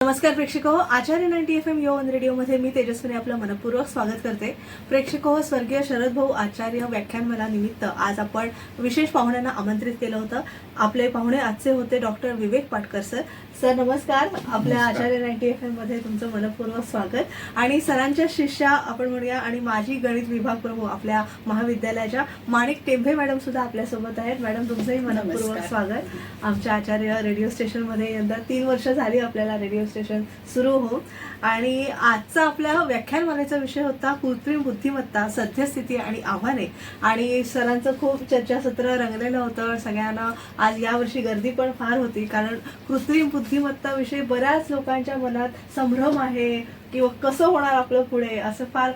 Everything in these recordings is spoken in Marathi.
नमस्कार प्रेक्षको, आचार्य 90 FM यो वन रेडिओमध्ये मी तेजस्विनी आपलं मनपूर्वक स्वागत करते. प्रेक्षको, स्वर्गीय शरद भाऊ आचार्य व्याख्यानमाला निमित्त आज आपण विशेष पाहुण्यांना आमंत्रित केलं होतं. आपले पाहुणे आजचे होते डॉक्टर विवेक पाटकर सर. सर नमस्कार. आपल्या आचार्य 90 FM मध्ये तुमचं मनपूर्वक स्वागत. आणि सरांच्या शिष्या आपण म्हणूया आणि माजी गणित विभाग प्रमुख आपल्या महाविद्यालयाच्या माणिक टेंभे मॅडम सुद्धा आपल्यासोबत आहेत. मॅडम तुमचंही मनपूर्वक स्वागत आमच्या आचार्य रेडिओ स्टेशनमध्ये. यंदा 3 वर्ष झाली आपल्याला रेडिओ स्टेशन सुरू हो. आणि आजचा आपल्या व्याख्यानमालेचा विषय होता कृत्रिम बुद्धिमत्ता, सद्यस्थिती आणि आव्हाने. आणि सरांचं खूप चर्चासत्र रंगलेलं होतं. सगळ्यांना आज यावर्षी गर्दी पण फार होती, कारण कृत्रिम बुद्धिमत्ता विषयी बऱ्याच लोकांच्या मनात संभ्रम आहे किंवा कसं होणार आपलं पुढे, असं फार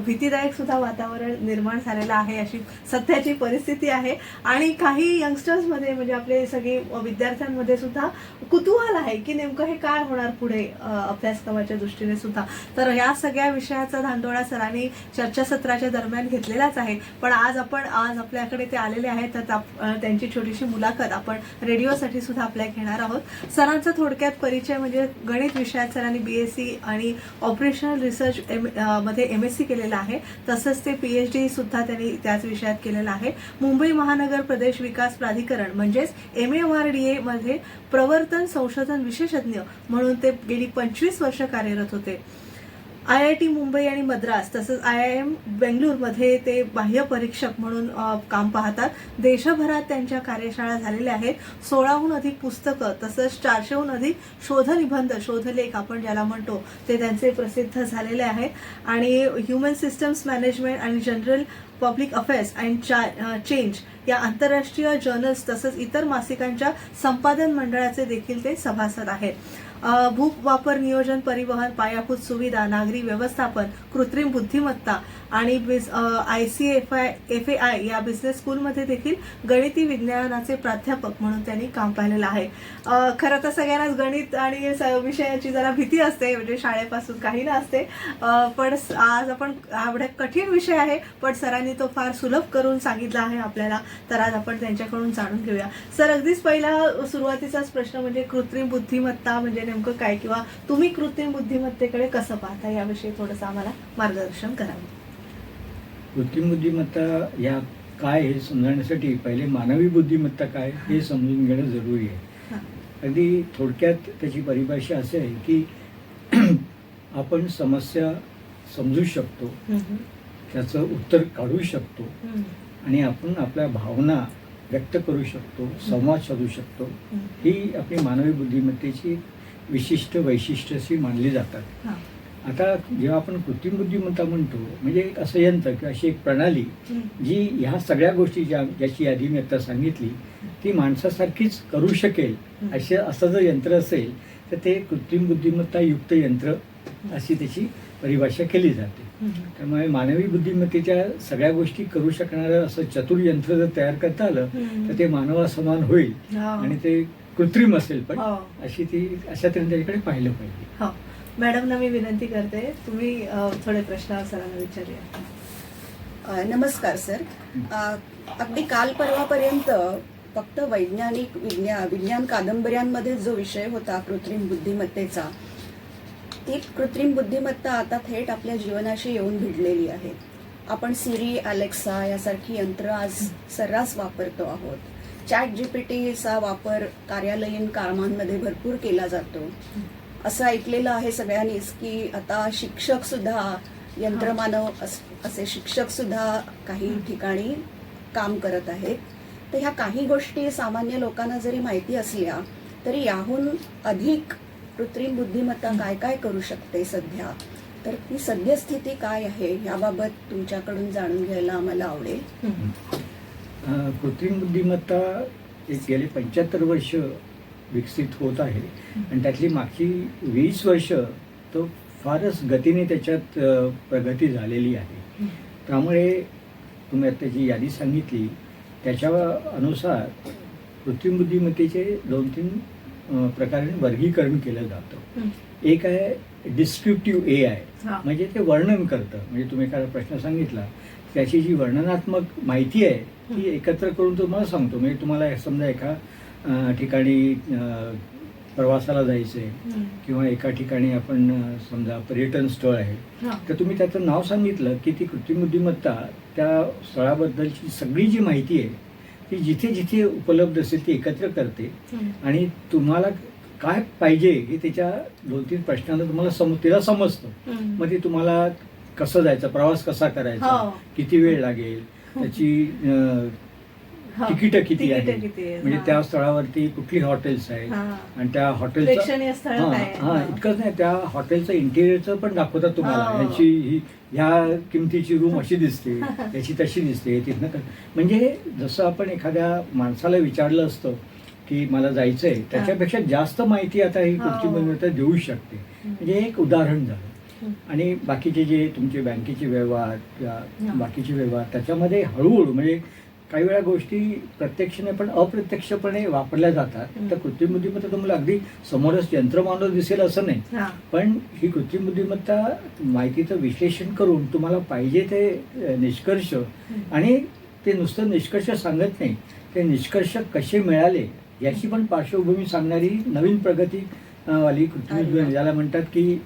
भीतीदायक सुद्धा वातावरण निर्माण झालेलं आहे. अशी सध्याची परिस्थिती आहे. आणि काही यंगस्टर्समध्ये म्हणजे आपले सगळे विद्यार्थ्यांमध्ये सुद्धा कुतूहल आहे की नेमकं हे काय होणार पुढे अभ्यासक्रमाच्या दृष्टीने सुद्धा. तर या सगळ्या विषयाचा धांदोळा सरांनी चर्चासत्राच्या दरम्यान घेतलेलाच आहे. पण आज आपल्याकडे ते आलेले आहेत, तर त्यांची छोटीशी मुलाखत आपण रेडिओसाठी सुद्धा आपल्या घेणार आहोत. सरांचा थोडक्यात परिचय म्हणजे गणित विषयात सरांनी BSc आणि ऑपरेशनल रिसर्च मध्ये MSc केलेला आहे. तसंच ते PhD सुद्धा त्यांनी त्याच विषयात केलेलं आहे. मुंबई महानगर प्रदेश विकास प्राधिकरण म्हणजेच MMRDA मध्ये प्रवर्तन संशोधन विशेषज्ञ म्हणून ते गेली 25 वर्ष कार्यरत होते. IIT मुंबई आणि मद्रास तसंच IIM बेंगळुरूमध्ये ते बाह्य परीक्षक म्हणून काम पाहतात. देशभरात त्यांच्या कार्यशाळा झालेल्या आहेत. 16हून अधिक पुस्तकं तसंच 400हून अधिक शोधनिबंध, शोधलेख आपण ज्याला म्हणतो, ते त्यांचे प्रसिद्ध झालेले आहेत. आणि ह्युमन सिस्टम्स मॅनेजमेंट आणि general public affairs and change या आंतरराष्ट्रीय जर्नल्स तसंच इतर मासिकांच्या संपादन मंडळाचे देखील ते सभासद आहेत. भू वापर नियोजन, परिवहन, पायाभूत सुविधा, नागरी व्यवस्थापन, कृत्रिम बुद्धिमत्ता आणि ICFI या बिझनेस स्कूलमध्ये देखील गणिती विज्ञानाचे प्राध्यापक म्हणून त्यांनी काम पाहिलेलं आहे. खरं तर सगळ्यांनाच गणित आणि विषयाची जरा भीती असते, म्हणजे शाळेपासून काही नसते. पण आज आपण एवढा कठीण विषय आहे, पण सरांनी तो फार सुलभ करून सांगितला आहे आपल्याला. तर आज आपण त्यांच्याकडून जाणून घेऊया. सर, अगदीच पहिला सुरुवातीचाच प्रश्न म्हणजे कृत्रिम बुद्धिमत्ता म्हणजे नेमकं काय, किंवा तुम्ही कृत्रिम बुद्धिमत्तेकडे कसं पाहता, याविषयी थोडंसं आम्हाला मार्गदर्शन करावं. कृत्रिम बुद्धिमत्ता या काय हे समजण्यासाठी पहिले मानवी बुद्धिमत्ता काय हे समजून घेणं जरुरी आहे. अगदी थोडक्यात त्याची परिभाषा अशी आहे की आपण समस्या समजू शकतो, त्याचं उत्तर काढू शकतो आणि आपण आपल्या भावना व्यक्त करू शकतो, संवाद साधू शकतो. ही आपली मानवी बुद्धिमत्तेची विशिष्ट वैशिष्ट्य अशी मानली जातात. आता जेव्हा आपण कृत्रिम बुद्धिमत्ता म्हणतो म्हणजे एक असं यंत्र किंवा अशी एक प्रणाली जी ह्या सगळ्या गोष्टी ज्याची यादी मी आता सांगितली ती माणसासारखीच करू शकेल असं जर यंत्र असेल तर ते कृत्रिम बुद्धिमत्ता युक्त यंत्र अशी त्याची परिभाषा केली जाते. त्यामुळे मानवी बुद्धिमत्तेच्या सगळ्या गोष्टी करू शकणारं असं चतुर यंत्र जर तयार करता आलं तर ते मानवासमान होईल आणि ते कृत्रिम असेल, पण अशा तऱ्हेने त्याच्याकडे पाहिलं पाहिजे. मॅडमना मी विनंती करते, तुम्ही थोडे प्रश्न सरांना विचारूया. नमस्कार सर. अगदी काल परवापर्यंत फक्त वैज्ञानिक विज्ञान कादंबऱ्यांमध्ये जो विषय होता कृत्रिम बुद्धिमत्तेचा, ती कृत्रिम बुद्धिमत्ता आता थेट आपल्या जीवनाशी येऊन भिडलेली आहे. आपण सिरी, अलेक्सा यासारखी यंत्र आज सर्रास वापरतो आहोत. ChatGPTचा वापर कार्यालयीन कामांमध्ये भरपूर केला जातो. असं ऐकलेलं आहे सगळ्यांनीच की आता शिक्षक सुद्धा, यंत्रमानव असे शिक्षक सुद्धा काही ठिकाणी काम करत आहेत. तर ह्या काही गोष्टी सामान्य लोकांना जरी माहिती असल्या तरी याहून अधिक कृत्रिम बुद्धिमत्ता काय काय करू शकते सध्या, तर ती सद्यस्थिती काय आहे याबाबत तुमच्याकडून जाणून घ्यायला आम्हाला आवडेल. कृत्रिम बुद्धिमत्ता एक गेले 75 वर्ष विकसित होत आहे आणि त्यातली मागची 20 वर्ष तो फारच गतीने त्याच्यात प्रगती झालेली आहे. त्यामुळे तुम्ही आता जी यादी सांगितली त्याच्या अनुसार कृत्रिम बुद्धिमत्तेचे 2-3 प्रकारे वर्गीकरण केलं जातं. एक आहे डिस्क्रिप्टिव्ह AI, म्हणजे ते वर्णन करतं. म्हणजे तुम्ही एखादा प्रश्न सांगितला त्याची जी वर्णनात्मक माहिती आहे ती एकत्र करून तुम्हाला सांगतो. म्हणजे तुम्हाला समजा एका ठिकाणी प्रवासाला जायचं आहे हम्म. किंवा एका ठिकाणी आपण समजा पर्यटन स्थळ आहे, हा. तर तुम्ही त्याचं नाव सांगितलं की ती कृत्रिम बुद्धिमत्ता त्या स्थळाबद्दलची सगळी जी माहिती आहे ती जिथे जिथे उपलब्ध असेल ती एकत्र करते हम्म. आणि तुम्हाला काय पाहिजे हे त्याच्या 2-3 प्रश्नांना तुम्हाला तिला समजतं. हम्म. मग ते तुम्हाला कसं जायचं, प्रवास कसा करायचा, हो. किती वेळ लागेल, त्याची हा. तिकीटं किती तिकीटं आहेत, किती आहेत, म्हणजे हा. त्या स्थळावरती कुठली हॉटेल्स आहेत हा. आणि त्या हॉटेलचं प्रेक्षणीय स्थळ काय आहे? हा हा. इतकंच नाही, त्या हॉटेलचं इंटिरियरचं पण दाखवतात तुम्हाला. हो. ह्या किमतीची रूम अशी दिसते, याची तशी दिसते, तिथनं म्हणजे जसं आपण एखाद्या माणसाला विचारलं असतं की मला जायचंय, त्याच्यापेक्षा जास्त माहिती आता ही हो. कृत्रिम बुद्धिमत्ता देऊ शकते. म्हणजे एक उदाहरण झालं. आणि बाकीचे जे तुमचे बँकेचे व्यवहार किंवा बाकीचे व्यवहार त्याच्यामध्ये हळूहळू म्हणजे काही वेळा गोष्टी प्रत्यक्षने पण अप्रत्यक्षपणे वापरल्या जातात. तर कृत्रिम बुद्धिमत्ता तुम्हाला अगदी समोरच यंत्रमानव दिसेल असं नाही, हा. पण ही कृत्रिम बुद्धिमत्ता माहितीचं विश्लेषण करून तुम्हाला पाहिजे ते निष्कर्ष, आणि ते नुसतं निष्कर्ष सांगत नाही, ते निष्कर्ष कसे मिळाले याची पण पार्श्वभूमी सांगणारी नवीन प्रगती वाली कृत्रिम बुद्धिमत्ता, ज्याला म्हणतात की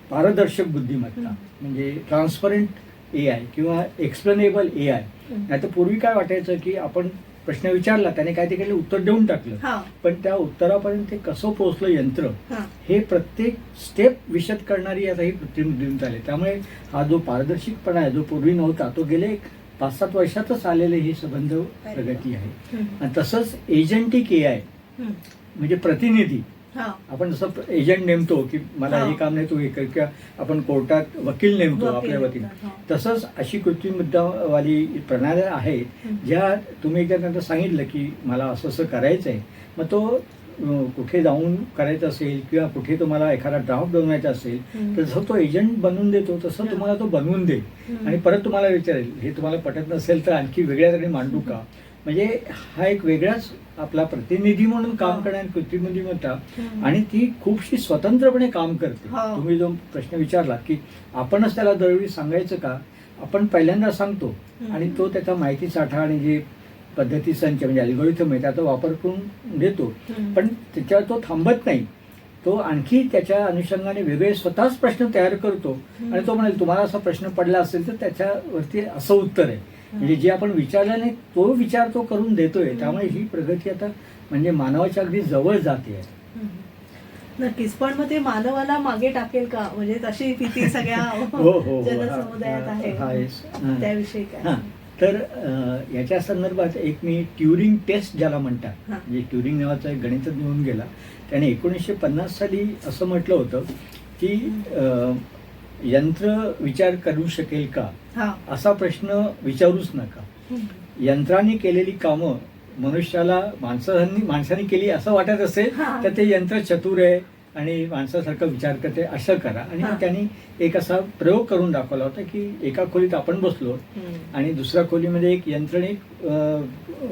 पारदर्शक बुद्धिमत्ता, म्हणजे ट्रान्सपरंट AI किंवा एक्सप्लेनेबल AI. नाहीतर पूर्वी काय वाटायचं की आपण प्रश्न विचारला, त्याने काय ते केलं, उत्तर देऊन टाकलं, हा. पण त्या उत्तरापर्यंत ते कसं पोहोचलं यंत्र, हा. हे प्रत्येक स्टेप विशद करणारी आता ही कृत्रिम बुद्धिमत्ता आली. त्यामुळे हा जो पारदर्शकपणा आहे, जो पूर्वी नव्हता, तो गेले 5-7 वर्षातच आलेले ही संबंध प्रगती आहे. हम्म. आणि तसंच एजंटिक AI हम्म. म्हणजे प्रतिनिधी. हा. आपण जसं एजंट नेमतो की मला हो. हे काम नाही तू हे कर, किंवा आपण कोर्टात वकील नेमतो वकील आपल्या वतीने, नेमतात, हो. तसंच अशी कृत्रिम मुद्दावाली प्रणाल्या आहेत ज्या तुम्ही एकदा त्यांना सांगितलं की मला असं असं करायचं आहे, मग तो कुठे जाऊन करायचं असेल किंवा कुठे तुम्हाला एखादा ड्राफ्ट बनवायचा असेल, तर जसं तो एजंट बनवून देतो तसं तुम्हाला तो बनवून देईल आणि परत तुम्हाला विचारेल हे तुम्हाला पटत नसेल तर आणखी वेगळ्या तरी मांडू का. म्हणजे हा एक वेगळाच आपला प्रतिनिधी म्हणून काम करणारी कृत्रिम बुद्धिमत्ता, आणि ती खूपशी स्वतंत्रपणे काम करते. हो. तुम्ही जो प्रश्न विचारला की आपणच त्याला दरवेळी सांगायचं का, आपण पहिल्यांदा सांगतो आणि तो त्याचा माहिती साठा आणि जे पद्धती संच म्हणजे अल्गोरिथम आहे त्याचा वापर करून देतो, पण त्याच्यावर तो थांबत नाही, तो आणखी त्याच्या अनुषंगाने वेगळे स्वतःच प्रश्न तयार करतो आणि तो म्हणेल तुम्हाला असा प्रश्न पडला असेल तर त्याच्यावरती असं उत्तर आहे. म्हणजे जे आपण विचारलं नाही तो विचार तो करून देतोय. त्यामुळे ही प्रगती आता म्हणजे मानवाच्या अगदी जवळ जाते आहे. नक्कीच. पण मग ते मानवाला मागे टाकेल का, म्हणजे तशी भीती सगळ्या हो. जनसमुदायात आहे, त्याविषयी काय? हां, तर याच्या संदर्भात एक मी ट्युरिंग टेस्ट ज्याला म्हणतात, म्हणजे ट्युरिंग नावाचा एक गणितज्ञ होऊन गेला, त्याने 1950 साली असं म्हटलं होतं की यंत्र विचार करू शकेल का, असा प्रश्न विचारूच नका. यंत्राने केलेली कामं मनुष्याला माणसाने केली असं वाटत असेल तर ते यंत्र चतुर आहे आणि माणसासारखा विचार करते असं करा. आणि त्यांनी एक असा प्रयोग करून दाखवला होता की एका खोलीत आपण बसलो आणि दुसऱ्या खोलीमध्ये एक यंत्र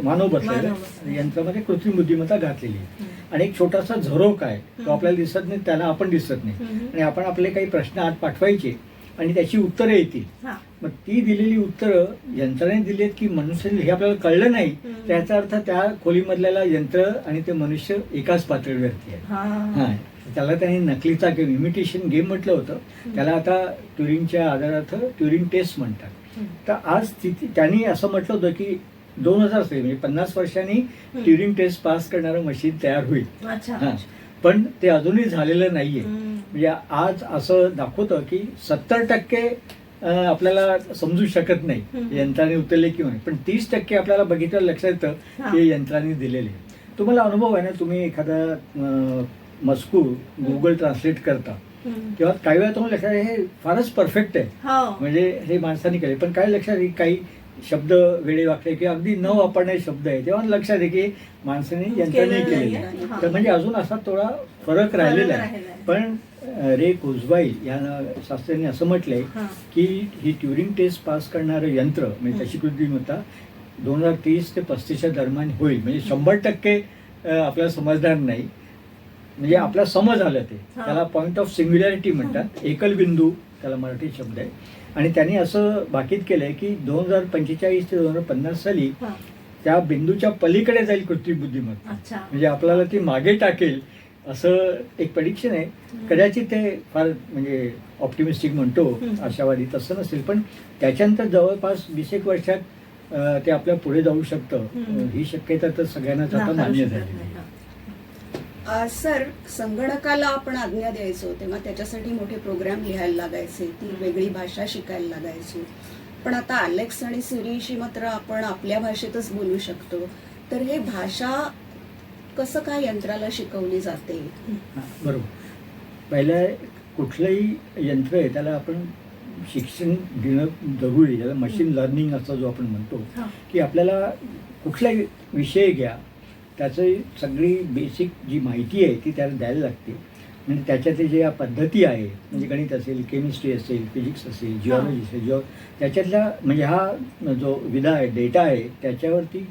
मानव बसलेला, यंत्रामध्ये कृत्रिम बुद्धिमत्ता घातलेली आहे आणि एक छोटासा झरोका आहे, तो आपल्याला दिसत नाही, त्याला आपण दिसत नाही, आणि आपण आपले काही प्रश्न आत पाठवायचे आणि त्याची उत्तरं येतील. मग ती दिलेली उत्तरं यंत्राने दिलीत की मनुष्याने, हे आपल्याला कळलं नाही, त्याचा अर्थ त्या खोलीमधल्याला यंत्र आणि ते मनुष्य एकाच पातळीवरती आहे. हा, त्याला त्यांनी नकलीचा गेम, इमिटेशन गेम म्हटलं होतं. त्याला आता ट्युरिंगच्या आधारार्थ ट्युरिंग टेस्ट म्हणतात. तर आज त्यांनी असं म्हटलं होतं की 2000 साली म्हणजे 50 वर्षांनी ट्युरिंग टेस्ट पास करणारं मशीन तयार होईल. हा, पण ते अजूनही झालेलं नाहीये. म्हणजे आज असं दाखवतं की 70% आपल्याला समजू शकत नाही यंत्राने उतरले किंवा नाही, पण 30% आपल्याला बघितलं लक्षात येतं की यंत्राने दिलेले. तुम्हाला अनुभव आहे ना, तुम्ही एखादा मजकूर गुगल ट्रान्सलेट करता तेव्हा काही वेळा तुम्हाला लक्षात हे फारच परफेक्ट आहे, म्हणजे हे माणसाने केले, पण काय लक्षात येईल काही शब्द वेळे वाकले किंवा अगदी न वापरणारे शब्द आहे, तेव्हा लक्षात आहे की माणसाने यंत्राने केलेले आहे. तर म्हणजे अजून असा थोडा फरक राहिलेला आहे. पण रे कुझवाईल या शास्त्रज्ञांनी असं म्हटलंय की ही ट्युरिंग टेस्ट पास करणारं यंत्र म्हणजे तशी बुद्धिमत्ता 2030 ते 35 दरम्यान होईल. म्हणजे 100% आपल्याला समजणार नाही, म्हणजे आपला समज आलं ते, त्याला पॉइंट ऑफ सिंग्युलॅरिटी म्हणतात, एकल बिंदू त्याला मराठी शब्द आहे. आणि त्यांनी असं भाकीत केलंय की 2045 ते 2050 साली त्या बिंदूच्या पलीकडे जाईल कृत्रिम बुद्धिमत्ता. अच्छा. म्हणजे आपल्याला ती मागे टाकेल असं एक प्रेडिक्शन आहे. कदाचित ते फार म्हणजे ऑप्टिमिस्टिक म्हणतो, आशावादी तसं नसेल, पण त्याच्यानंतर जवळपास 20 वर्षात ते आपल्या पुढे जाऊ शकतं. ही शक्यता तर सगळ्यांनाच आता मान्य झाली. सर, संगणकाला आपण आज्ञा द्यायचो तेव्हा त्याच्यासाठी मोठे प्रोग्राम लिहायला लागायचे, ती वेगळी भाषा शिकायला लागायची. पण आता अलेक्स आणि सिरीशी मात्र आपण आपल्या भाषेतच बोलू शकतो. तर हे भाषा कसं काय यंत्राला शिकवली जाते? बरोबर. पहिल्या कुठलंही यंत्र आहे त्याला आपण शिक्षण घेणं जरुरी आहे. त्याला मशीन लर्निंग असं जो आपण म्हणतो, की आपल्याला कुठलाही विषय घ्या, त्याची सगळी बेसिक जी माहिती आहे ती त्याला द्यायला लागते. म्हणजे त्याच्यातले ज्या पद्धती आहे, म्हणजे गणित असेल, केमिस्ट्री असेल, फिजिक्स असेल, जिओलॉजी असेल, त्याच्यातल्या म्हणजे हा जो विधा आहे, डेटा आहे, त्याच्यावरती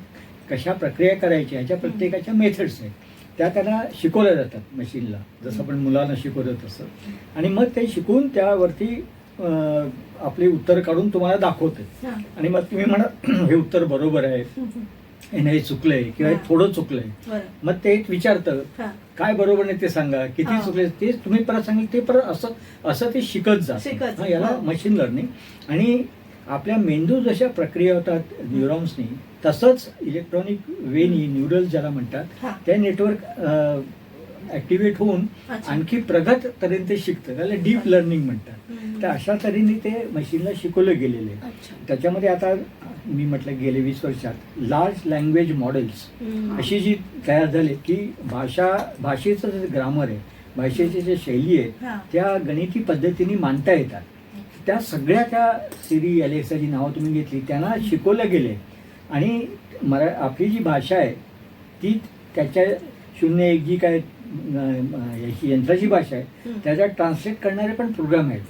कशा प्रक्रिया करायच्या ह्याच्या प्रत्येकाच्या मेथड्स आहेत, त्या त्यांना शिकवल्या जातात मशीनला, जसं आपण मुलांना शिकवलं तसं. आणि मग ते शिकून त्यावरती आपले उत्तर काढून तुम्हाला दाखवते. आणि मग तुम्ही म्हणा हे उत्तर बरोबर आहे, हे चुकलंय किंवा हे थोडं चुकलंय. मग ते विचारतं काय बरोबर नाही ते सांगा, किती चुकले ते तुम्ही परत सांगितलं, ते परत असं ते शिकत जातं. याला मशीन लर्निंग. आणि आपल्या मेंदू जशा प्रक्रिया होतात न्यूरॉन्सनी, तसंच इलेक्ट्रॉनिक वेनी न्यूरल ज्याला म्हणतात, त्या नेटवर्क ऍक्टिव्हेट होऊन आणखी प्रगत तऱ्हेने ते शिकतं. त्याला डीप लर्निंग म्हणतात. तर अशा तऱ्हेने ते मशीनला शिकवलं गेलेलं आहे. त्याच्यामध्ये आता मी म्हटलं गेले 20 वर्षात लार्ज लँग्वेज मॉडेल्स अशी जी तयार झाली, की भाषेचं जे ग्रामर आहे, भाषेची जे शैली आहे, त्या गणिती पद्धतीने मांडता येतात. त्या सगळ्या त्या सिरी, अलेक्सा जी नावं तुम्ही घेतली त्यांना शिकवलं गेले. आणि आपली जी भाषा आहे ती त्याच्या 0-1 जी काय यंत्राची भाषा आहे त्याच्यात ट्रान्सलेट करणारे पण प्रोग्राम आहेत.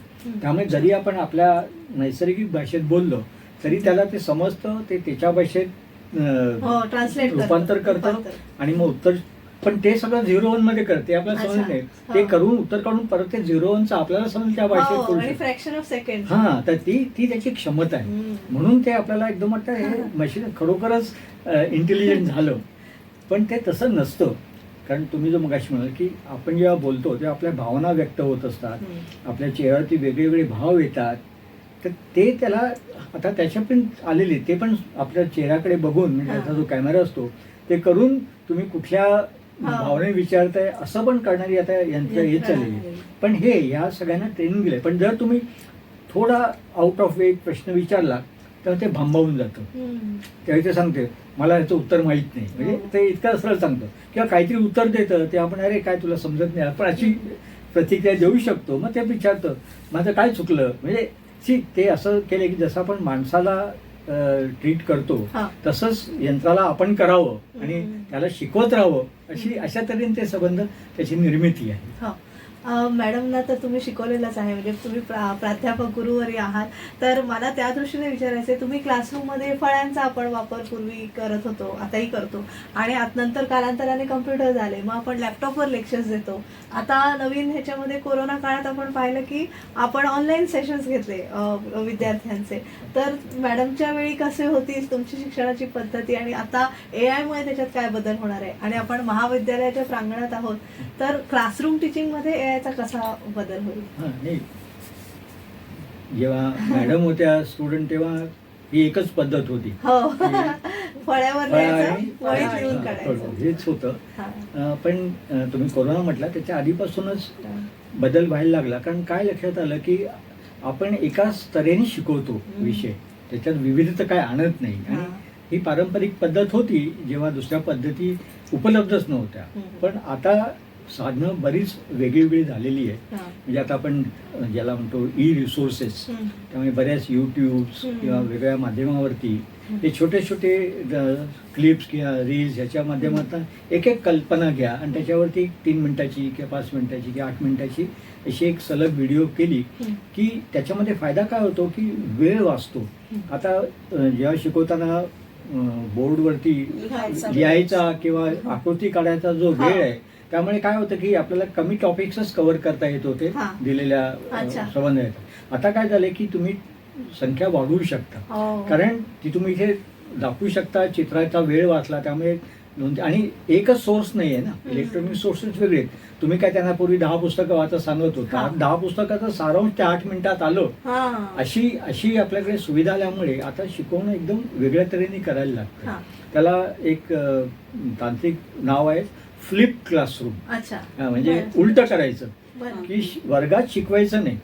त्यामुळे जरी आपण आपल्या नैसर्गिक भाषेत बोललो तरी त्याला ते समजतं, ते त्याच्या भाषेत ट्रान्सलेट रूपांतर करतं आणि मग उत्तर. पण ते सगळं 0-1 मध्ये करते, आपल्याला समज नाही. ते करून उत्तर काढून परत ते 0-1चं आपल्याला समज त्या भाषेत करू शकतो. हा, तर ती त्याची क्षमता आहे. म्हणून ते आपल्याला एकदम वाटतं हे मशीन खरोखरच इंटेलिजंट झालं. पण ते तसं नसतं. कारण तुम्ही जो मगाशी म्हणाल की आपण जेव्हा बोलतो तेव्हा आपल्या भावना व्यक्त होत असतात, आपल्या चेहऱ्यावरती वेगवेगळे भाव येतात. तर ते त्याला आता त्याच्या पण आलेले, ते पण आपल्या चेहऱ्याकडे बघून, म्हणजे त्याचा जो कॅमेरा असतो ते करून तुम्ही कुठल्या भावने विचारताय असं पण करणारी आता यंत्र येत चाललेली. पण हे ह्या सगळ्यांना ट्रेनिंग दिलंय. पण जर तुम्ही थोडा आउट ऑफ वे प्रश्न विचारला तर ते भांबावून जातं. त्यावेळी ते सांगते मला याचं उत्तर माहीत नाही, म्हणजे ते इतकं सरळ सांगतं. किंवा काहीतरी उत्तर देतं ते आपण अरे काय तुला समजत नाही, आपण अशी प्रतिक्रिया देऊ शकतो. मग ते विचारतं माझं काय चुकलं, म्हणजे ते असं केलं की जसं आपण माणसाला ट्रीट करतो तसंच यंत्राला आपण करावं आणि त्याला शिकवत राहावं, अशा तऱ्हेने ते संबंध त्याची निर्मिती आहे. मॅडमना तर तुम्ही शिकवलेलंच आहे, म्हणजे तुम्ही प्राध्यापक गुरुवारी आहात. तर मला त्या दृष्टीने विचारायचं आहे, तुम्ही क्लासरूममध्ये फळ्यांचा आपण वापर पूर्वी करत होतो, आताही करतो, आणि नंतर कालांतराने कम्प्युटर झाले, मग आपण लॅपटॉपवर लेक्चर्स देतो. आता नवीन ह्याच्यामध्ये कोरोना काळात आपण पाहिलं की आपण ऑनलाईन सेशन्स घेतले विद्यार्थ्यांचे. तर मॅडमच्या वेळी कसे होती तुमची शिक्षणाची पद्धती आणि आता AI मुळे त्याच्यात काय बदल होणार आहे? आणि आपण महाविद्यालयाच्या प्रांगणात आहोत, तर क्लासरूम टीचिंगमध्ये AI चा कसा बदल होईल? जेव्हा मॅडम होत्या स्टुडंट तेव्हा ही एकच पद्धत होती, फळ्यावर लिहून काढायचं, हेच होतं. पण तुम्ही कोरोना म्हटला त्याच्या आधीपासूनच बदल व्हायला लागला. कारण काय लक्षात आलं की आपण एकाच तऱ्हेने शिकवतो विषय, त्याच्यात विविधता काय आणत नाही. आणि ही पारंपरिक पद्धत होती जेव्हा दुसऱ्या पद्धती उपलब्धच नव्हत्या. पण आता साधनं बरीच वेगळी झालेली आहे. म्हणजे आता आपण ज्याला म्हणतो रिसोर्सेस, त्यामुळे बऱ्याच यूट्यूब्स किंवा वेगळ्या माध्यमावरती हे छोटे क्लिप्स किंवा रील्स ह्याच्या माध्यमातून एक कल्पना घ्या आणि त्याच्यावरती 3 मिनिटाची किंवा 5 मिनिटाची किंवा 8 मिनिटाची अशी एक सलग व्हिडिओ केली की त्याच्यामध्ये फायदा काय होतो की वेळ वाचतो. आता जेव्हा शिकवताना बोर्डवरती लिहायचा किंवा आकृती काढायचा जो वेळ आहे, त्यामुळे काय होतं की आपल्याला कमी टॉपिक्सच कव्हर करता येत होते दिलेल्या संबंधात. आता काय झालंय की तुम्ही संख्या वाढवू शकता, कारण ती तुम्ही इथे दाखवू शकता, चित्राचा वेळ वाचला, त्यामुळे आणि एकच सोर्स नाही आहे ना, इलेक्ट्रॉनिक सोर्सेस वेगळे आहेत. तुम्ही काय त्यांना पूर्वी 10 पुस्तकं वाचा सांगत होता, 10 पुस्तकाचं सारांश त्या 8 मिनिटात आलं. अशी आपल्याकडे सुविधा आल्यामुळे आता शिकवणं एकदम वेगळ्या तऱ्हेने करायला लागतं. त्याला एक तांत्रिक नाव आहे फ्लिप क्लासरूम. म्हणजे उलट करायचं, की वर्गात शिकवायचं नाही,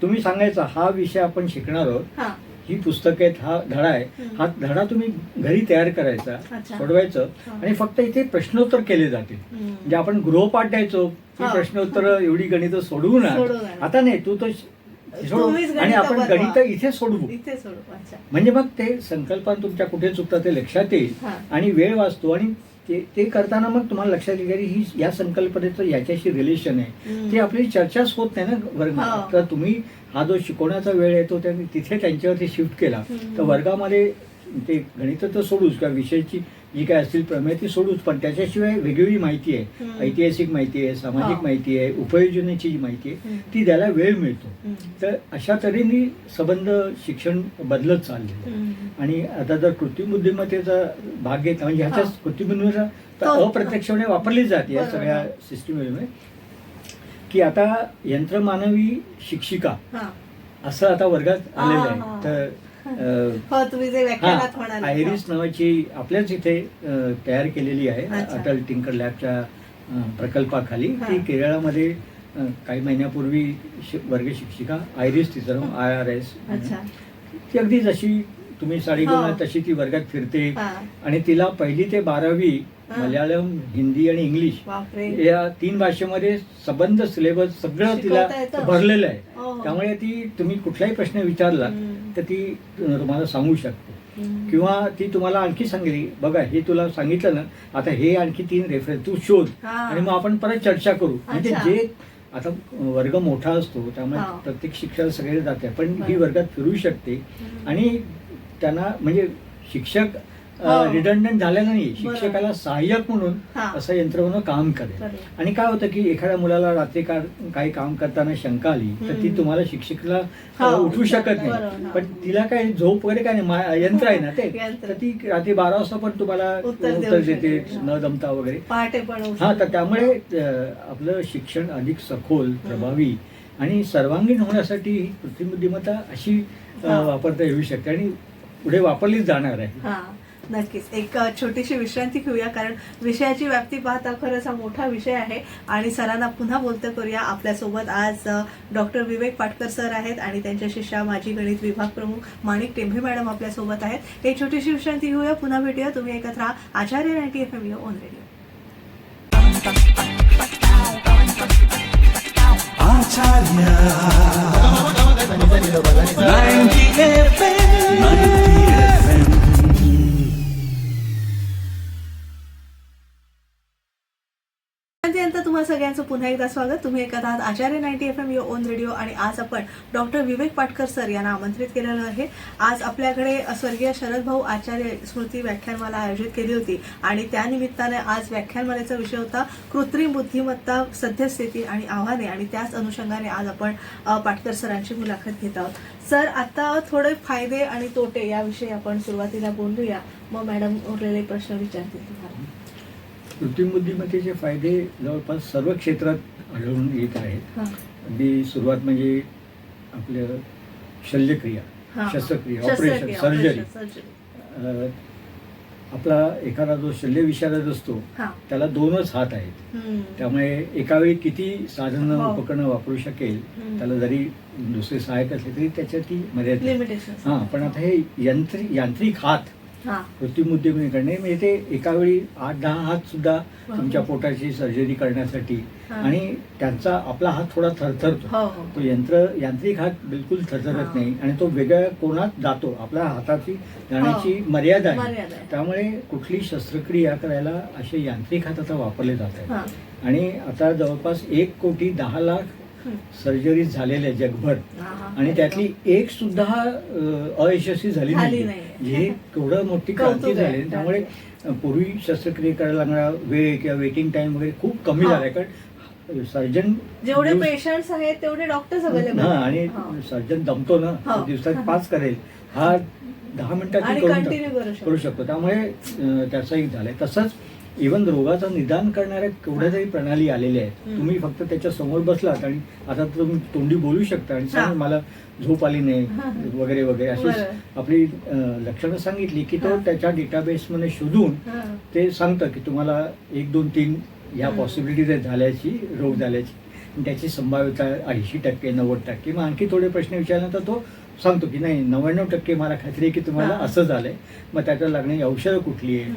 तुम्ही सांगायचं हा विषय आपण शिकणार आहोत, ही पुस्तकं आहेत, हा धडा आहे, हा धडा तुम्ही घरी तयार करायचा, सोडवायचं, आणि फक्त इथे प्रश्नोत्तर केले जातील. म्हणजे आपण गृहपाठ द्यायचो की प्रश्नोत्तर एवढी गणित सोडवू ना, आता नाही, तू तर सोडव आणि आपण गणित इथे सोडवू. म्हणजे मग ते संकल्पना तुमच्या कुठे चुकतात ते लक्षात येईल आणि वेळ वाचतो. आणि ते करताना मग तुम्हाला लक्षात येईल की ही या संकल्पनेचं याच्याशी रिलेशन आहे. ते आपली चर्चाच होत नाही ना वर्गात. तर तुम्ही हा जो शिकवण्याचा वेळ येतो त्यांनी तिथे त्यांच्यावरती शिफ्ट केला तर वर्गामध्ये ते गणित तर सोडूच, किंवा विषयाची जी काय असतील प्रमेय ती सोडूच, पण त्याच्याशिवाय वेगवेगळी माहिती आहे, ऐतिहासिक माहिती आहे, सामाजिक माहिती आहे, उपयोजनेची जी माहिती आहे ती द्यायला वेळ मिळतो. तर अशा तऱ्हेने संबंध शिक्षण बदलत चाललेलं. आणि आता जर कृत्रिम बुद्धिमत्तेचा भाग घेतला, म्हणजे ह्याच्या कृत्रिम बुद्धिमत्ता अप्रत्यक्षपणे वापरली जाते या सगळ्या सिस्टीममध्ये, की आता यंत्रमानवी शिक्षिका असं आता वर्गात आलेलं आहे. तर आयरिस नावाची आपल्याच इथे तयार केलेली आहे अटल टिंकर लॅबच्या प्रकल्पाखाली. ती केरळमध्ये काही महिन्यापूर्वी वर्ग शिक्षिका आयरिस, तिचं नाव IRS. ती अगदी जशी तुम्ही साडी घालून तशी ती वर्गात फिरते. आणि तिला 1ली ते 12वी मल्याळम, हिंदी आणि इंग्लिश या 3 भाषेमध्ये संबंध सिलेबस सगळं तिला भरलेलं आहे. त्यामुळे ती तुम्ही कुठलाही प्रश्न विचारला तर ती तुम्हाला सांगू शकते. किंवा ती तुम्हाला आणखी सांगेल, बघा हे तुला सांगितलं ना, आता हे आणखी 3 रेफरन्स तू शोध आणि मग आपण परत चर्चा करू. म्हणजे जे आता वर्ग मोठा असतो त्यामुळे प्रत्येक शिक्षक सगळे जाते, पण ही वर्गात फिरू शकते. आणि त्यांना म्हणजे शिक्षक रिडंडंट झालेला नाही, शिक्षकाला सहाय्यक म्हणून असं यंत्र म्हणून काम करेल. आणि काय होतं की एखाद्या मुलाला रात्री काही काम करताना शंका आली तर ती तुम्हाला शिक्षकाला उठवू शकत नाही, पण तिला काय झोप वगैरे काय नाही, यंत्र आहे ना ते, तर ती रात्री 12 वाजता पण तुम्हाला उत्तर देते न दमता वगैरे. तर त्यामुळे आपलं शिक्षण अधिक सखोल, प्रभावी आणि सर्वांगीण होण्यासाठी ही कृत्रिम बुद्धिमत्ता अशी वापरता येऊ शकते आणि पुढे वापरलीच जाणार आहे. नक्कीच. एक छोटीशी विश्रांती घेऊया, कारण विषयाची व्याप्ती पाहता खरंच हा मोठा विषय आहे. आणि सरांना पुन्हा बोलतं करूया. आपल्यासोबत आज डॉक्टर विवेक पाटकर सर आहेत आणि त्यांच्या शिष्या माजी गणित विभाग प्रमुख माणिक टेंभे मॅडम आपल्यासोबत आहेत. एक छोटीशी विश्रांती घेऊया, पुन्हा भेटूया. तुम्ही ऐकत राहा आचार्य 90 FM ऑन रेडिओ. तुम्हा सगळ्यांचं पुन्हा एकदा स्वागत. तुम्ही ऐकत आहात आचार्य 90 FM ऑन रेडिओ. आणि आज आपण डॉक्टर विवेक पाटकर सर यांना आमंत्रित केलेलं आहे. आज आपल्याकडे स्वर्गीय शरद भाऊ आचार्य स्मृती व्याख्यानमाला आयोजित केली होती आणि त्यानिमित्ताने आज व्याख्यानमालेचा विषय होता कृत्रिम बुद्धिमत्ता, सद्यस्थिती आणि आव्हाने. आणि त्याच अनुषंगाने आज आपण पाटकर सरांची मुलाखत घेत आहोत. सर, आता थोडे फायदे आणि तोटे याविषयी आपण सुरुवातीला बोलूया, मग मॅडम उरलेले प्रश्न विचारतील तुम्हाला. कृत्रिम बुद्धिमत्तेचे फायदे जवळपास सर्व क्षेत्रात आढळून येत आहेत. अगदी सुरुवात म्हणजे आपलं शल्यक्रिया, शस्त्रक्रिया, ऑपरेशन, सर्जरी. आपला एखादा जो शल्यविशारद असतो त्याला 2च हात आहेत, त्यामुळे एका वेळी किती साधनं उपकरणं वापरू शकेल. त्याला जरी दुसरे सहाय्यक असले तरी त्याच्यात मर्यादित. पण आता हे यांत्रिक हात कृत्रिम बुद्धिमत्तेकडे म्हणजे ते एका वेळी 8-10 हात सुद्धा तुमच्या पोटाची सर्जरी करण्यासाठी. आणि त्यांचा आपला हात थोडा थरथरतो, तो यांत्रिक हात बिलकुल थरथरत नाही आणि तो वेगळ्या कोणात जातो. आपल्या हाताची जाण्याची मर्यादा आहे, त्यामुळे कुठली शस्त्रक्रिया करायला असे यांत्रिक हात आता वापरले जात आहेत. आणि आता जवळपास 1,10,00,000 सर्जरी झालेल्या जगभर, आणि त्यातली एक सुद्धा अयशस्वी झाली नाही. हे थोडं मोठी क्रांती झाली. त्यामुळे पूर्वी शस्त्रक्रिया करायला लागणारा वेळ किंवा वेटिंग टाइम वगैरे खूप कमी झालाय, कारण सर्जन जेवढे पेशंट्स आहेत तेवढे डॉक्टर्स अवेलेबल. आणि सर्जन दमतो ना, दिवसात 5 करेल. हा 10 मिनिटात आणि ती continue करू शकतो. त्यामुळे त्याचं एक झालंय. तसंच इव्हन रोगाचं निदान करणाऱ्या केवढ्या तरी प्रणाली आलेल्या आहेत. तुम्ही फक्त त्याच्या समोर बसलात आणि आता तुम्ही तोंडी बोलू शकता आणि सांग मला झोप आली नाही वगैरे वगैरे अशी बरं. आपली लक्षणं सांगितली की तो त्याच्या डेटाबेसमध्ये शोधून ते सांगतं की तुम्हाला 1, 2, 3 ह्या पॉसिबिलिटीज झाल्याची, रोग झाल्याची, आणि त्याची संभाव्यता 80%, 90%. मग आणखी थोडे प्रश्न विचारल्यानंतर तो सांगतो की नाही 99% मला खात्री आहे की तुम्हाला असं झालंय. मग त्याच्यावर लागणारी औषधं कुठली आहे,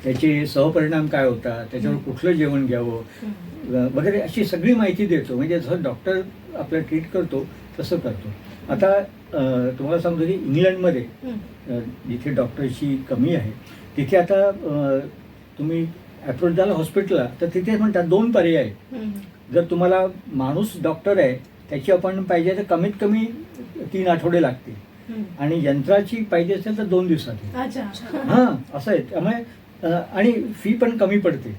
त्याचे सहपरिणाम काय होता, त्याच्यावर कुठलं जेवण घ्यावं वगैरे अशी सगळी माहिती देतो. म्हणजे जसं डॉक्टर आपल्याला ट्रीट करतो तसं करतो. आता तुम्हाला सांगतो की इंग्लंडमध्ये जिथे डॉक्टरची कमी आहे तिथे आता तुम्ही अप्रोच झाला हॉस्पिटलला तर तिथे म्हणतात 2 पर्याय आहेत. जर तुम्हाला माणूस डॉक्टर आहे त्याची अपॉइंटमेंट पाहिजे तर कमीत कमी 3 आठवडे लागतील आणि यंत्राची पाहिजे असेल तर 2 दिवसात. हां असं आहे. त्यामुळे आणि फी पण कमी पडते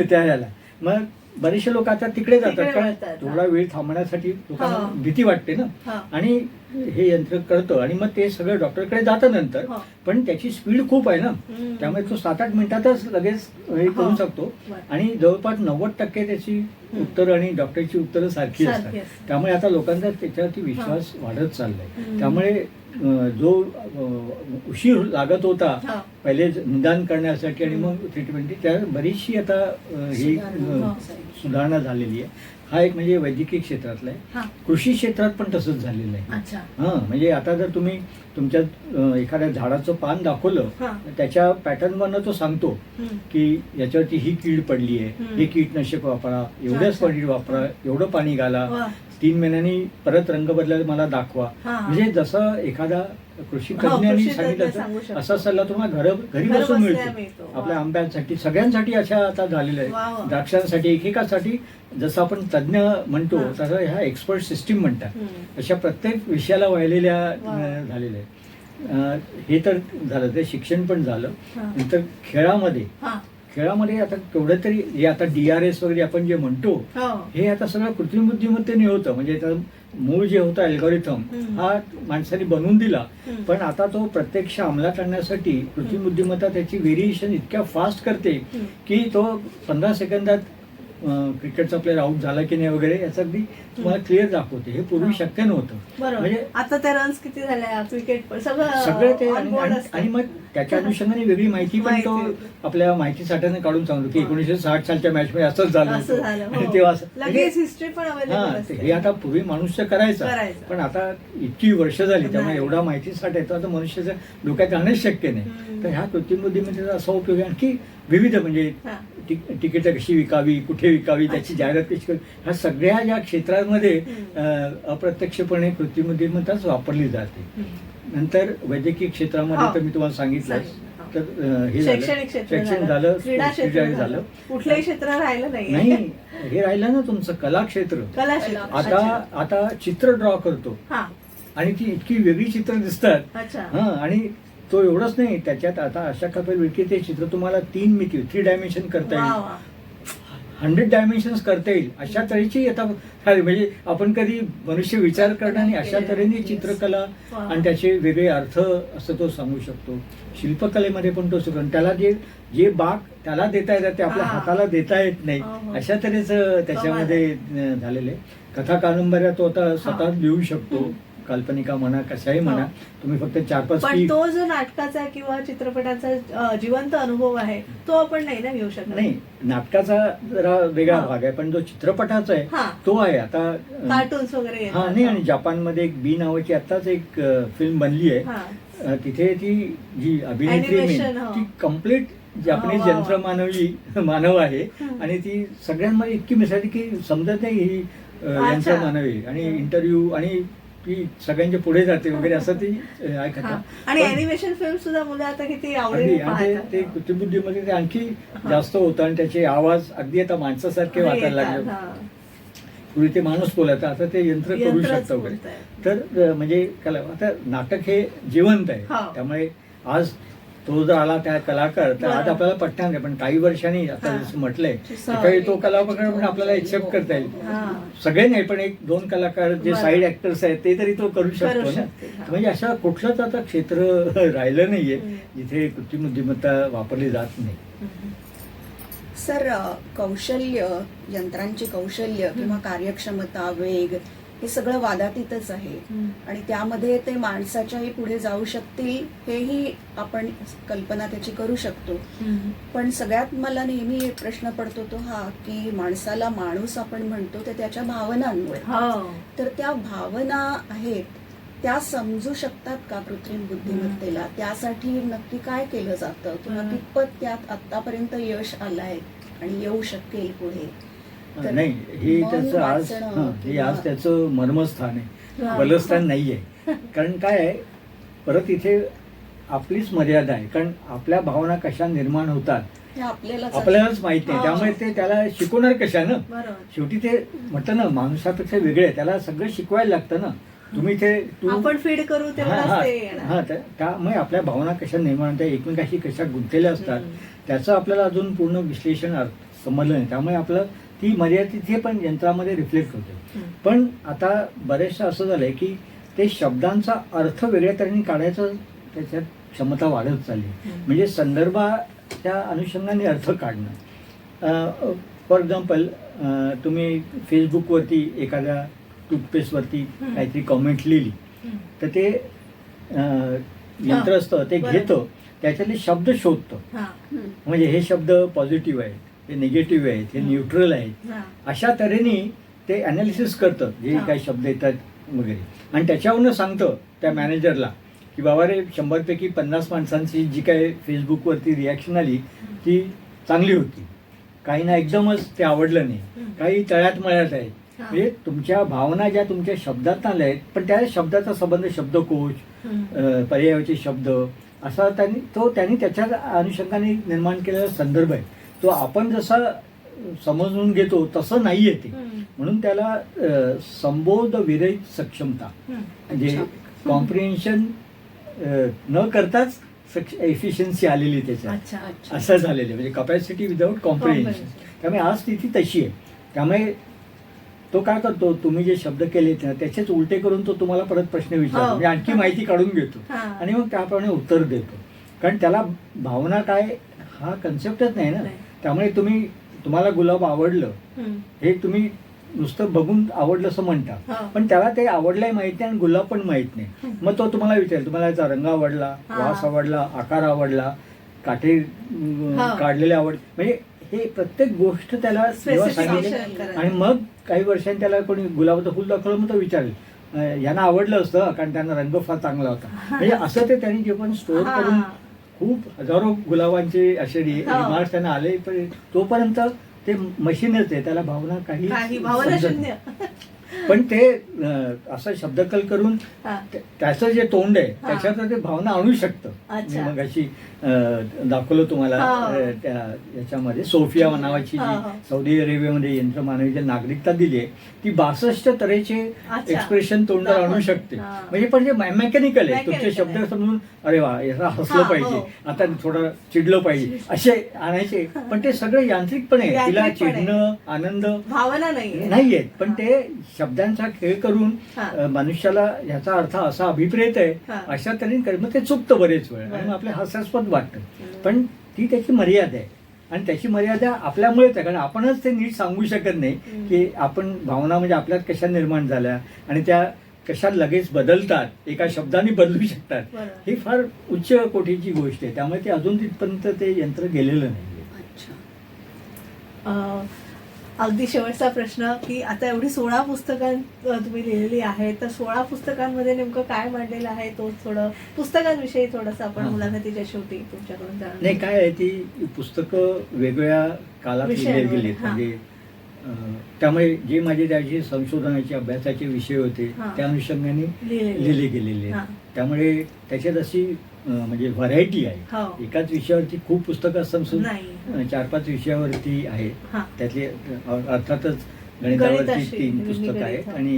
त्या याला. मग बरेचसे लोक आता तिकडे जातात कारण थोडा वेळ थांबण्यासाठी लोकांना भीती वाटते ना. आणि हे यंत्र करतं आणि मग ते सगळं डॉक्टरकडे जातं नंतर. पण त्याची स्पीड खूप आहे ना, त्यामुळे तो 7-8 मिनिटातच लगेच हे करू शकतो. आणि जवळपास 90% त्याची उत्तरं आणि डॉक्टरची उत्तरं सारखी असतात. त्यामुळे आता लोकांचा त्याच्यावरती विश्वास वाढत चाललाय. त्यामुळे जो उशीर लागत होता पहिले निदान करण्यासाठी आणि मग ट्रीटमेंट, त्या बरीचशी आता ही सुधारणा झालेली आहे. हा एक म्हणजे वैद्यकीय क्षेत्रातला आहे. कृषी क्षेत्रात पण तसंच झालेलं आहे. हां म्हणजे आता जर तुम्ही तुमच्या एखाद्या झाडाचं पान दाखवलं त्याच्या पॅटर्नवरनं तो सांगतो की याच्यावरती ही कीड पडली आहे, हे कीटनाशक वापरा, एवढंच पाणी वापरा, एवढं पाणी घाला, 3 महिन्यांनी परत रंग बदलायला मला दाखवा. म्हणजे जसं एखादा कृषी तज्ञांनी सांगितलं असा सल्ला तुम्हाला घरी बसून मिळतो. आपल्या आंब्यांसाठी सगळ्यांसाठी अशा आता झालेल्या आहेत. द्राक्षांसाठी एकेकासाठी जसं आपण तज्ञ म्हणतो तसं ह्या एक्सपर्ट सिस्टीम म्हणतात. अशा प्रत्येक विषयाला वाहिलेल्या झालेल्या आहेत. हे तर झालं, ते शिक्षण पण झालं. नंतर खेळामध्ये आता केवढं तरी हे आता DRS वगैरे आपण जे म्हणतो हे आता सगळं कृत्रिम बुद्धिमत्तेने होतं. म्हणजे मूळ जे होतं अल्गोरिथम हा माणसाने बनवून दिला, पण आता तो प्रत्यक्ष अंमलात आणण्यासाठी कृत्रिम बुद्धिमत्ता त्याची व्हेरिएशन इतक्या फास्ट करते की तो 15 सेकंदात क्रिकेटचा प्लेअर आउट झाला की नाही वगैरे याचं अगदी तुम्हाला क्लिअर दाखवते. हे पूर्वी शक्य नव्हतं. म्हणजे आता त्या रन्स किती झाल्या, क्रिकेट सगळं ते. आणि मग त्याच्या अनुषंगाने वेगळी माहिती पण तो आपल्या माहिती साठ्याने काढून सांगतो की 1960 सालच्या मॅच मध्ये असंच झालं तेव्हा हिस्ट्री पण हे आता पूर्वी मनुष्य करायचा, पण आता इतकी वर्ष झाली त्यामुळे एवढा माहिती साठा येतो आता मनुष्याच्या डोक्यात आणणं शक्य नाही. तर ह्या कृत्रिम बुद्धिमत्तेचा असा उपयोग आहे. आणखी विविध म्हणजे तिकीट कशी विकावी, कुठे विकावी, त्याची जाहिरात कशी करावी, ह्या सगळ्या या क्षेत्रांमध्ये अप्रत्यक्षपणे कृत्रिम बुद्धिमत्ताच वापरली जाते. नंतर वैद्यकीय क्षेत्रामध्ये तर मी तुम्हाला सांगितलं तर हे शैक्षणिक झालं, क्रीडा झालं, कुठलंही क्षेत्र राहिलं नाही. हे राहिलं ना तुमचं कला क्षेत्र. आता चित्र ड्रॉ करतो आणि ती इतकी वेगळी चित्र दिसतात. आणि तो एवढंच नाही, त्याच्यात आता अशा कपेल विळकी ते चित्र तुम्हाला 3 डायमेन्शन करता येईल, 100 डायमेन्शन्स करता येईल. अशा तऱ्हेची आता म्हणजे आपण कधी मनुष्य विचार करणार नाही अशा तऱ्हेने चित्रकला आणि त्याचे वेगळे अर्थ असं तो सांगू शकतो. शिल्पकलेमध्ये पण तो शिकतो. त्याला जे बाग त्याला देता येतात ते आपल्या हाताला देता येत नाही अशा तऱ्हेचं त्याच्यामध्ये झालेलं आहे. कथा कादंबऱ्या तो आता स्वतः लिहू शकतो. काल्पनिका म्हणा कशाही म्हणा, तुम्ही फक्त 4-5 पण तो जो नाटकाचा किंवा चित्रपटाचा जिवंत अनुभव आहे तो आपण नाही ना घेऊ शकत. नाही, नाटकाचा जरा वेगळा भाग आहे, पण जो चित्रपटाचा आहे तो आहे. आता कार्टून्स वगैरे नाही. आणि जपानमध्ये एक बी नावाची आताच एक फिल्म बनली आहे. तिथे ती जी अभिनेत्री ती कम्प्लीट जापनीज मानव आहे आणि ती सगळ्यांमध्ये इतकी मिसळते की समजत नाही ही यंत्रमानव आहे. आणि इंटरव्ह्यू आणि ती सगळ्यांच्या पुढे जाते वगैरे असं ती ऐकतात. आणि अॅनिमेशन फिल्म सुद्धा मुलं आता किती आवडली. ते कृत्रिम बुद्धीमध्ये ते आणखी जास्त होतं आणि त्याचे आवाज अगदी आता माणसासारखे वाटायला लागले. पूर्वी ते माणूस बोलायचा, आता ते यंत्र करू शकतं वगैरे. तर म्हणजे आता नाटक हे जिवंत आहे. त्यामुळे आज तो जर आला त्या कलाकार तर आज बरं. आपल्याला पटणार नाही, पण काही वर्षांनी आता हा. जसं म्हटलंय सवय. काही तो कलाकार पण आपल्याला एक्सेप्ट करता येईल. हा. सगळे नाही पण एक दोन कलाकार जे बरं. साईड ऍक्टर्स आहेत ते तरी तो करू शकतो ना. शकते, हा. म्हणजे अशा कुठलंच आता क्षेत्र राहिलं नाहीये हम्म. जिथे कृत्रिम बुद्धिमत्ता वापरली जात नाही. हम्म. सर, कौशल्य, यंत्रांची कौशल्य किंवा कार्यक्षमता, वेग हे सगळं वादातीतच आहे हम्म. आणि त्यामध्ये ते माणसाच्याही पुढे जाऊ शकतील हेही आपण कल्पना त्याची करू शकतो. हम्म. पण सगळ्यात मला नेहमी प्रश्न पडतो तो हा की माणसाला माणूस आपण म्हणतो ते त्याच्या भावनांमुळे. हो. तर त्या भावना आहेत त्या समजू शकतात का कृत्रिम बुद्धिमत्तेला? त्यासाठी नक्की काय केलं जातं किंवा हम्म. कितपत त्यात आतापर्यंत यश आलंय आणि येऊ शकेल पुढे? तर नाही हे मन त्याचं आज वाचणं हे किंवा- आज त्याचं मर्मस्थान आहे, हा. बलस्थान नाहीये. कारण काय आहे, परत इथे आपलीच मर्यादा आहे. कारण आपल्या भावना कशा निर्माण होतात हे आपल्यालाच आपल्यालाच माहित नाही. हा. त्यामुळे ते त्याला शिकवणार कशानं? बरोबर. शेवटी ते म्हटलं ना, माणसापेक्षा वेगळे आहे, त्याला सगळं शिकवायला लागतं ना. तुम्ही ते आपण फीड करू हा, तेवढाच हा, ते येणार. हा, त्यामुळे आपल्या भावना कशा निर्माण होतात, एकमेकाशी कशा गुंतलेल्या असतात, हम्म. त्याचं आपल्याला अजून पूर्ण विश्लेषण समजलं नाही. त्यामुळे आपलं ती मर्यादा तिथे पण यंत्रामध्ये रिफ्लेक्ट होते. हम्म. पण आता बरेचदा असं झालंय की ते शब्दांचा अर्थ वेगळ्या तऱ्हेने काढायचं त्याच्यात क्षमता वाढत चालली. हम्म. म्हणजे संदर्भाच्या अनुषंगाने अर्थ काढणं. फॉर एक्झाम्पल, तुम्ही फेसबुकवरती एखाद्या टूथपेस्टवरती हम्म. काहीतरी कॉमेंट लिहिली हम्म. तर ते यंत्र असतं ते बरं. घेतं, त्याच्यातले शब्द शोधतं. हा. हम्म. म्हणजे हे शब्द पॉझिटिव्ह आहेत, हे निगेटिव्ह आहेत, हे न्यूट्रल आहेत, हा. अशा तऱ्हेने ते अनालिसिस करतं जे हा. काही शब्द येतात वगैरे. आणि त्याच्यावरनं सांगतं त्या मॅनेजरला की बाबा रे, 100पैकी 50 माणसांची जी काही फेसबुकवरती रिॲक्शन आली ती चांगली होती, काहींना एकदमच ते आवडलं नाही, हम्म. काही तळ्यात मळ्यात आहे. हा. म्हणजे तुमच्या भावना ज्या तुमच्या शब्दात आल्या आहेत, पण त्या शब्दाचा संबंध शब्दकोश, हम्म. पर्यायाचे शब्द असा त्यांनी त्याच्या अनुषंगाने निर्माण केलेला संदर्भ आहे. तो आपण जसा समजून घेतो तसं नाहीये ते. हम्म. म्हणून त्याला संबोध विरहित सक्षमता, हम्म. म्हणजे अच्छा. कॉम्प्रिहेन्शन न करताच एफिशियन्सी आलेली त्याच्यात, अच्छा. अच्छा. असं झालेलं आहे. म्हणजे कपॅसिटी विदाऊट कॉम्प्रिहेन्शन. Comprehension. त्यामुळे आज स्थिती तशी आहे. त्यामुळे तो काय करतो, तुम्ही जे शब्द केलेत ना त्याचेच उलटे करून तो तुम्हाला परत प्रश्न विचारतो, हो. म्हणजे आणखी माहिती काढून घेतो हा. आणि मग त्याप्रमाणे उत्तर देतो. कारण त्याला भावना काय हा कन्सेप्टच नाही ना. नाही. त्यामुळे तुम्हाला गुलाब आवडलं हम्म. हे तुम्ही नुसतं बघून आवडलं असं म्हणता, हो. पण त्याला ते आवडलंय माहित नाही आणि गुलाब पण माहित नाही. हम्म. मग तो तुम्हाला विचारेल, तुम्हाला याचा रंग आवडला, हा. वास आवडला, आकार आवडला, काटे हा. काढलेले आवड, म्हणजे हे प्रत्येक गोष्ट त्याला जेव्हा सांगितली Specification करायचं. आणि मग काही वर्षांनी त्याला कोणी गुलाबाचं फुल दाखवलं मग तो विचारेल, यांना आवडलं असतं कारण त्यांना रंग फार चांगला होता. म्हणजे असं ते त्यांनी जे पण स्टोअर हा. करून खूप हजारो गुलाबांचे असे हो. रिमार्क्स त्यांना आले, पण तोपर्यंत ते मशीनच आहे, त्याला भावना काही भावना समजत शून्य. नाही. पण ते असं शब्दकल करून हा. त्याचं जे तोंड आहे हा. त्याच्यात ते भावना आणू शकतं. अच्छा. मी मग अशी दाखवलं तुम्हाला हा. त्या याच्यामध्ये सोफिया नावाची हा, जी हा. सौदी अरेबियामध्ये यंत्रमानवी नागरिकता दिली आहे ती 62 तऱ्हेचे अच्छा. एक्सप्रेशन तोंडावर आणू दाखवते. शकते. हा. म्हणजे पण जे मेकॅनिकल आहे, तुमचे Mechanical शब्द आहे. समजून अरे वा याला हसलं हा, पाहिजे, हो. आता थोडं चिडलं पाहिजे, असे आणायचे. पण ते सगळं यांत्रिकपणे आहे. तिला यांत्रिकपणे. चिडणं, आनंद भावना नाही नाहीयेत, पण ते शब्दांचा खेळ करून हा. मनुष्याला ह्याचा अर्थ असा अभिप्रेत आहे हा. अशा तऱ्हेने मग ते चुकतं बरेच वेळ आणि बरं. मग आपल्या हास्यास्पद वाटतं. पण ती त्याची मर्यादा आहे आणि त्याची मर्यादा आपल्यामुळेच आहे. कारण आपणच ते नीट सांगू शकत नाही की आपण भावना म्हणजे आपल्यात कशा निर्माण झाल्या आणि त्या कशा लगेच बदलतात, एका शब्दाने बदलू शकतात. बरोबर. ही फार उच्च कोटीची गोष्ट आहे. त्यामुळे ते अजून तिथपर्यंत ते यंत्र गेलेलं नाही. अच्छा. अगदी शेवटचा प्रश्न की आता एवढी 16 पुस्तकं तुम्ही लिहिलेली आहेत, तर 16 पुस्तकांमध्ये नेमकं काय मांडलेलं आहे तो थोडं पुस्तकांविषयी थोडंसं आपण हा. मुलाखतीच्या शेवटी तुमच्याकडून जाणून नाही, काय आहे ती पुस्तकं वेगवेगळ्या काळात विषयांवर, लिहिली गेलीत. हा. म्हणजे त्यामुळे जे माझे त्याचे संशोधनाचे अभ्यासाचे विषय होते हा. त्या अनुषंगाने लिहिलेली. लिहिले गेलेले हा. आहेत. त्यामुळे त्याच्यात अशी म्हणजे व्हरायटी आहे. हो. एकाच विषयावरती खूप पुस्तकं असतात, नाही. 4-5 विषयावरती आहेत. हा. त्यातले अर्थातच गणितावरती गणिताशी, 3 पुस्तकं गणित, आहेत हा. आणि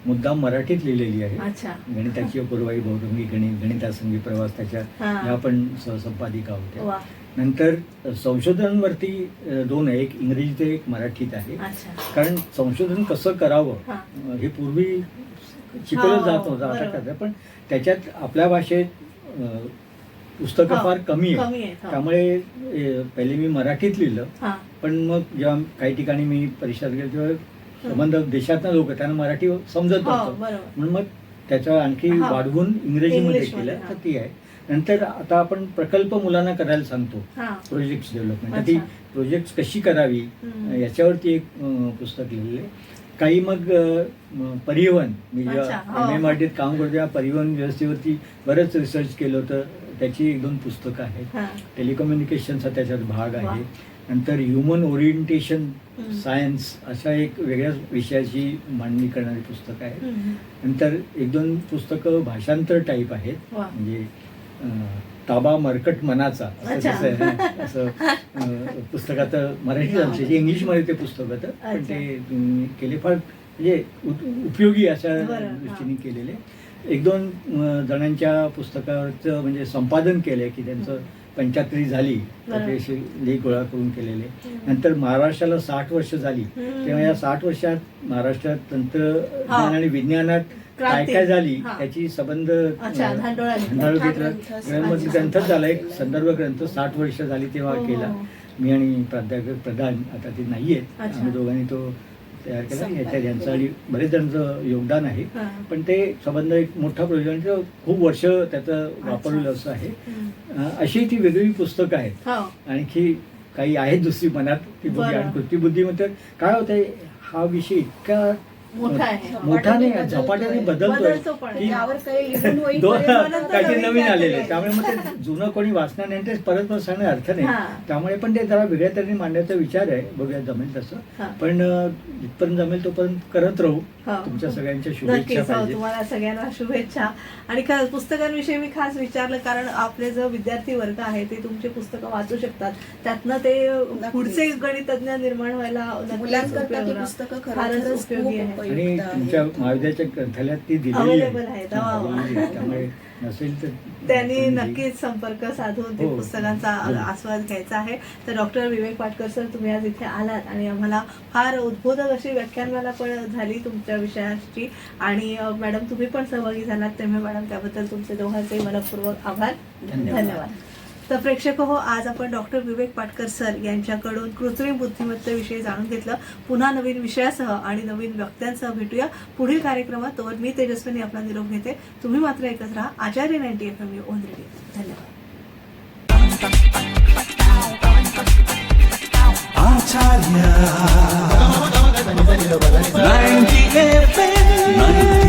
मुद्दाम मराठीत लिहिलेली आहे. अच्छा. गणिताची अपूर्वाई बहुरंगी गणित, गणितासंगी प्रवास त्याच्या हा. ह्या पण सहसंपादिका होत्या. वा. नंतर संशोधनांवरती 2 आहे, एक इंग्रजीत आहे, एक मराठीत आहे. अच्छा. कारण संशोधन कसं करावं हा. हे पूर्वी शिकवलं हो, जात होतं, आता बरोबर. करतात. पण त्याच्यात आपल्या भाषेत पुस्तकं हो, फार कमी कमी आहे. आहेत, हो. त्यामुळे पहिले मी मराठीत लिहिलं, हा. पण मग जेव्हा काही ठिकाणी मी परिषद गेलो तेव्हा संबंध देशातनं लोक त्यांना मराठी समजत हो, नव्हतं, बरोबर. म्हणून मग त्याचं आणखी हा. वाढवून इंग्रजीमध्ये इंग्लिशमध्ये, केलं, हा. तर ती आहे. नंतर आता आपण प्रकल्प मुलांना करायला सांगतो, हा. प्रोजेक्ट्स डेव्हलपमेंट, ती अच्छा. प्रोजेक्ट्स कशी करावी हम्म. याच्यावरती एक पुस्तक लिहिलेलं आहे. काही मग परिवहन, मी अच्छा, जेव्हा हो. MMRTत काम करतो तेव्हा परिवहन व्यवस्थेवरती बरंच रिसर्च केलं होतं, त्याची 1-2 पुस्तकं आहेत. हा. टेलिकम्युनिकेशनचा त्याच्यात भाग वा. आहे. नंतर ह्युमन ओरिएंटेशन हम्म. सायन्स अशा एक वेगळ्याच विषयाची मांडणी करणारी पुस्तकं आहेत. हम्म. नंतर 1-2 पुस्तकं भाषांतर टाईप आहेत, वा. म्हणजे ताबा मरकट मनाचा असं अच्छा. कसं आहे ना, असं पुस्तकाचं मराठीत आमचे इंग्लिशमध्ये ते पुस्तक होतं, पण अच्छा. ते केले फार म्हणजे उपयोगी अशा बरं, हा. दृष्टीने केलेले. 1-2 जणांच्या पुस्तकाचं म्हणजे संपादन केलंय की त्यांचं 75 झाली, तर बरं. ते असे लेख गोळा करून केलेले. हम्म. नंतर महाराष्ट्राला 60 वर्ष झाली, हम्म. तेव्हा या 60 वर्षात महाराष्ट्रात हा. तंत्रज्ञान आणि विज्ञानात काय क्रांती. काय झाली हा. त्याची संबंध अच्छा, धांडोळा लिहिला. ग्रंथ ग्रंथच झाला, एक संदर्भ ग्रंथ 60 वर्ष झाली तेव्हा हो, हो. केला. मी आणि प्राध्यापक प्रधान, आता ते नाहीयेत, अच्छा. आम्ही दोघांनी तो तयार केला. संपादन. याच्यात यांचं आणि बरेच जणांचं योगदान आहे, हा. पण ते संबंध एक मोठा प्रोजेक्ट, खूप वर्ष त्याचं वापरलेलं असं आहे. हम्म. अशी ती वेगवेगळी पुस्तकं आहेत. हो. आणखी काही आहेत दुसरी मनात, ती बघूया. बरं. आणि कृती बुद्धिमत्ता काय होतंय, हा विषय इतका मोठा आहे. मोठा नाही, झपाट्याने बदलतोय बदलतो पण. की यावर काही लिहून होईल दोन पर्यंत काहीतरी नवीन आलेले, काहीतरी. त्यामुळे मग ते जुनं कोणी वाचणार नाही, ते परत परत सांगण्यात अर्थ नाही. हा. त्यामुळे पण ते जरा वेगळ्या तऱ्हेने मांडण्याचा विचार आहे, बघूया जमेल तसं. हा. पण जिथपर्यंत जमेल तोपर्यंत करत राहू. हो. तुमच्या सगळ्यांच्या शुभेच्छा नक्कीच. हो, पाहिजे. तुम्हाला सगळ्यांना शुभेच्छा. आणि खरंच पुस्तकांविषयी मी खास विचारलं, कारण आपले जो विद्यार्थी वर्ग आहे ते तुमची पुस्तकं वाचू शकतात, त्यातनं ते पुढचे गणितज्ञ निर्माण व्हायला नक्कीच मुलांकरता ती उपयोगी पुस्तकं फारच खरंच उपयोगी आहे. खूप आणि उपयुक्त आहे. तुमच्या महाविद्यालयाच्या ग्रंथालयात ती दिलेली Available आहेत. वा, वा. दिलेली आहे. त्यामुळे नसेल तर त्यांनी तुम्ही- नक्कीच संपर्क साधून ते हो. पुस्तकांचा हो. आस्वाद घ्यायचा आहे. तर डॉक्टर विवेक पाटकर सर, तुम्ही आज इथे आलात आणि आम्हाला फार उद्बोधक अशी व्याख्यानमाला पण झाली तुमच्या विषयाची. आणि मॅडम तुम्ही पण सहभागी झालात, तेव्हा मॅडम त्याबद्दल तुमचे दोघांचे मनपूर्वक आभार. धन्यवाद. तर प्रेक्षक हो, आज आपण डॉक्टर विवेक पाटकर सर यांच्याकडून कृत्रिम बुद्धिमत्तेविषयी जाणून घेतलं. पुन्हा नवीन विषयासह आणि नवीन वक्त्यांसह भेटूया पुढील कार्यक्रमात. तोवर मी तेजस्विनी आपला निरोप घेते. तुम्ही मात्र ऐकत राहा आचार्य 90 FM ऑन रेडिओ. धन्यवाद. Acharya 90 FM